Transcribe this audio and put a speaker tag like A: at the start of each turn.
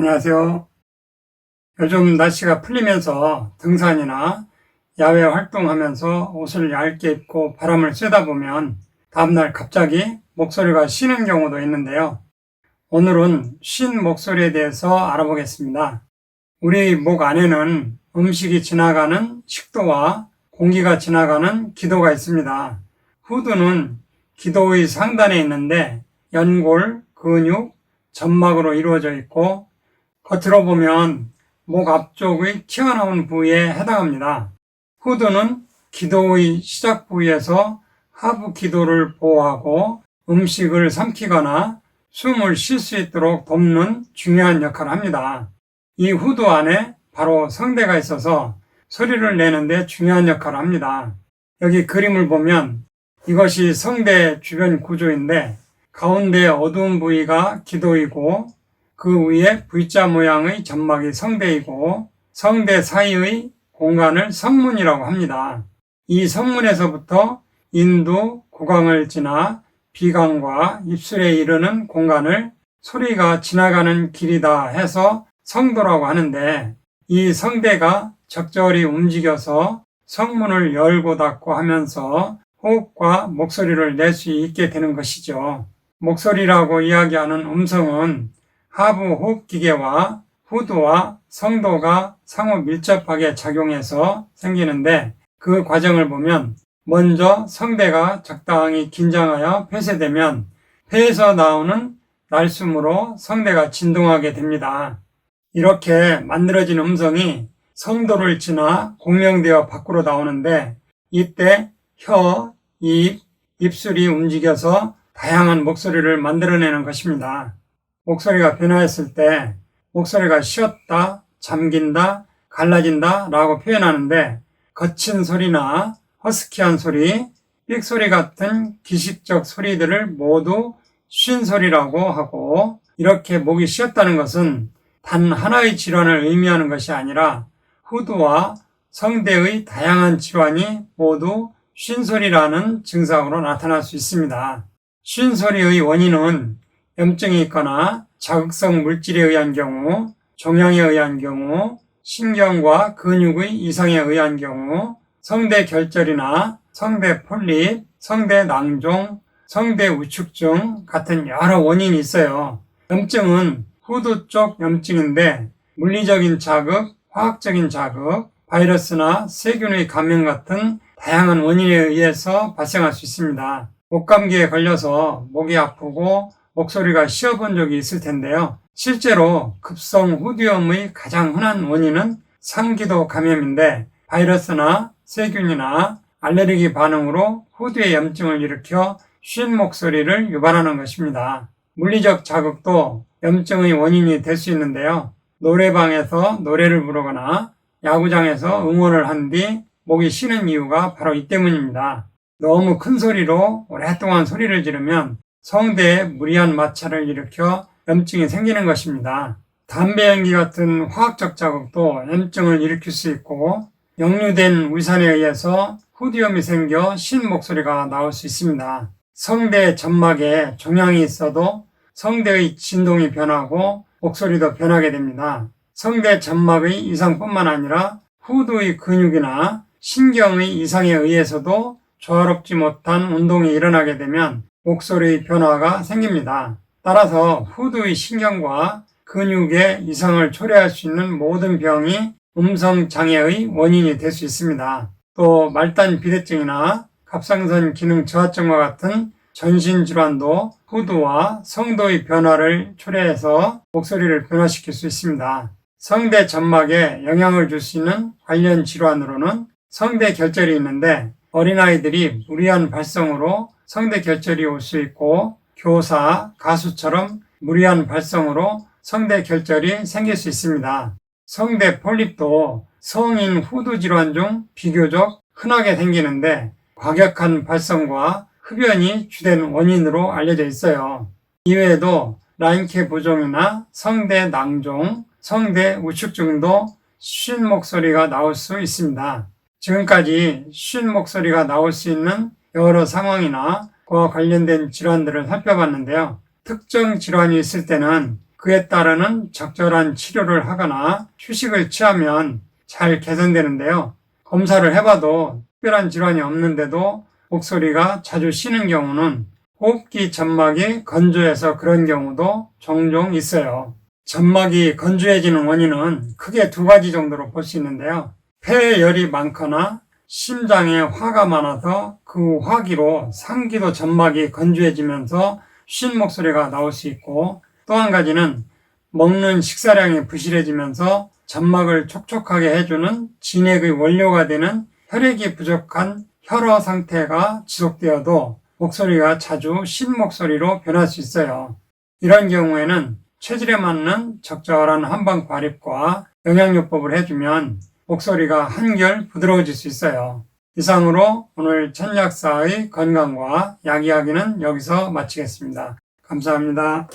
A: 안녕하세요. 요즘 날씨가 풀리면서 등산이나 야외 활동하면서 옷을 얇게 입고 바람을 쐬다 보면 다음날 갑자기 목소리가 쉬는 경우도 있는데요. 오늘은 쉰 목소리에 대해서 알아보겠습니다. 우리 목 안에는 음식이 지나가는 식도와 공기가 지나가는 기도가 있습니다. 후두는 기도의 상단에 있는데 연골, 근육, 점막으로 이루어져 있고 겉으로 보면 목 앞쪽의 튀어나온 부위에 해당합니다. 후두는 기도의 시작 부위에서 하부 기도를 보호하고 음식을 삼키거나 숨을 쉴 수 있도록 돕는 중요한 역할을 합니다. 이 후두 안에 바로 성대가 있어서 소리를 내는데 중요한 역할을 합니다. 여기 그림을 보면 이것이 성대 주변 구조인데 가운데 어두운 부위가 기도이고 그 위에 V자 모양의 점막이 성대이고 성대 사이의 공간을 성문이라고 합니다. 이 성문에서부터 인두, 구강을 지나 비강과 입술에 이르는 공간을 소리가 지나가는 길이다 해서 성도라고 하는데 이 성대가 적절히 움직여서 성문을 열고 닫고 하면서 호흡과 목소리를 낼 수 있게 되는 것이죠. 목소리라고 이야기하는 음성은 하부 호흡기계와 후두와 성도가 상호 밀접하게 작용해서 생기는데 그 과정을 보면 먼저 성대가 적당히 긴장하여 폐쇄되면 폐에서 나오는 날숨으로 성대가 진동하게 됩니다. 이렇게 만들어진 음성이 성도를 지나 공명되어 밖으로 나오는데 이때 혀, 입, 입술이 움직여서 다양한 목소리를 만들어내는 것입니다. 목소리가 변화했을 때 목소리가 쉬었다, 잠긴다, 갈라진다 라고 표현하는데 거친 소리나 허스키한 소리, 삑소리 같은 기식적 소리들을 모두 쉰 소리라고 하고 이렇게 목이 쉬었다는 것은 단 하나의 질환을 의미하는 것이 아니라 후두와 성대의 다양한 질환이 모두 쉰 소리라는 증상으로 나타날 수 있습니다. 쉰 소리의 원인은 염증이 있거나 자극성 물질에 의한 경우, 종양에 의한 경우, 신경과 근육의 이상에 의한 경우, 성대 결절이나 성대 폴립, 성대 낭종, 성대 우측증 같은 여러 원인이 있어요. 염증은 후두 쪽 염증인데 물리적인 자극, 화학적인 자극, 바이러스나 세균의 감염 같은 다양한 원인에 의해서 발생할 수 있습니다. 목감기에 걸려서 목이 아프고 목소리가 쉬어본 적이 있을 텐데요. 실제로 급성 후두염의 가장 흔한 원인은 상기도 감염인데 바이러스나 세균이나 알레르기 반응으로 후두의 염증을 일으켜 쉰 목소리를 유발하는 것입니다. 물리적 자극도 염증의 원인이 될 수 있는데요. 노래방에서 노래를 부르거나 야구장에서 응원을 한 뒤 목이 쉬는 이유가 바로 이 때문입니다. 너무 큰 소리로 오랫동안 소리를 지르면 성대에 무리한 마찰을 일으켜 염증이 생기는 것입니다. 담배 연기 같은 화학적 자극도 염증을 일으킬 수 있고 역류된 위산에 의해서 후두염이 생겨 쉰 목소리가 나올 수 있습니다. 성대 점막에 종양이 있어도 성대의 진동이 변하고 목소리도 변하게 됩니다. 성대 점막의 이상뿐만 아니라 후두의 근육이나 신경의 이상에 의해서도 조화롭지 못한 운동이 일어나게 되면 목소리의 변화가 생깁니다. 따라서 후두의 신경과 근육의 이상을 초래할 수 있는 모든 병이 음성장애의 원인이 될 수 있습니다. 또 말단 비대증이나 갑상선 기능 저하증과 같은 전신질환도 후두와 성도의 변화를 초래해서 목소리를 변화시킬 수 있습니다. 성대 점막에 영향을 줄 수 있는 관련 질환으로는 성대 결절이 있는데 어린아이들이 무리한 발성으로 성대 결절이 올 수 있고 교사, 가수처럼 무리한 발성으로 성대 결절이 생길 수 있습니다. 성대 폴립도 성인 후두 질환 중 비교적 흔하게 생기는데 과격한 발성과 흡연이 주된 원인으로 알려져 있어요. 이외에도 라인케 부종이나 성대 낭종, 성대 우측증도 쉰 목소리가 나올 수 있습니다. 지금까지 쉰 목소리가 나올 수 있는 여러 상황이나 그와 관련된 질환들을 살펴봤는데요. 특정 질환이 있을 때는 그 그에 따르는 적절한 치료를 하거나 휴식을 취하면 잘 개선되는데요. 검사를 해봐도 특별한 질환이 없는데도 목소리가 자주 쉬는 경우는 호흡기 점막이 건조해서 그런 경우도 종종 있어요. 점막이 건조해지는 원인은 크게 두 가지 정도로 볼 수 있는데요. 폐에 열이 많거나 심장에 화가 많아서 그 화기로 상기도 점막이 건조해지면서 쉰 목소리가 나올 수 있고, 또 한 가지는 먹는 식사량이 부실해지면서 점막을 촉촉하게 해주는 진액의 원료가 되는 혈액이 부족한 혈어 상태가 지속되어도 목소리가 자주 쉰 목소리로 변할 수 있어요. 이런 경우에는 체질에 맞는 적절한 한방 과립과 영양요법을 해주면 목소리가 한결 부드러워질 수 있어요. 이상으로 오늘 천약사의 건강과 약 이야기는 여기서 마치겠습니다. 감사합니다.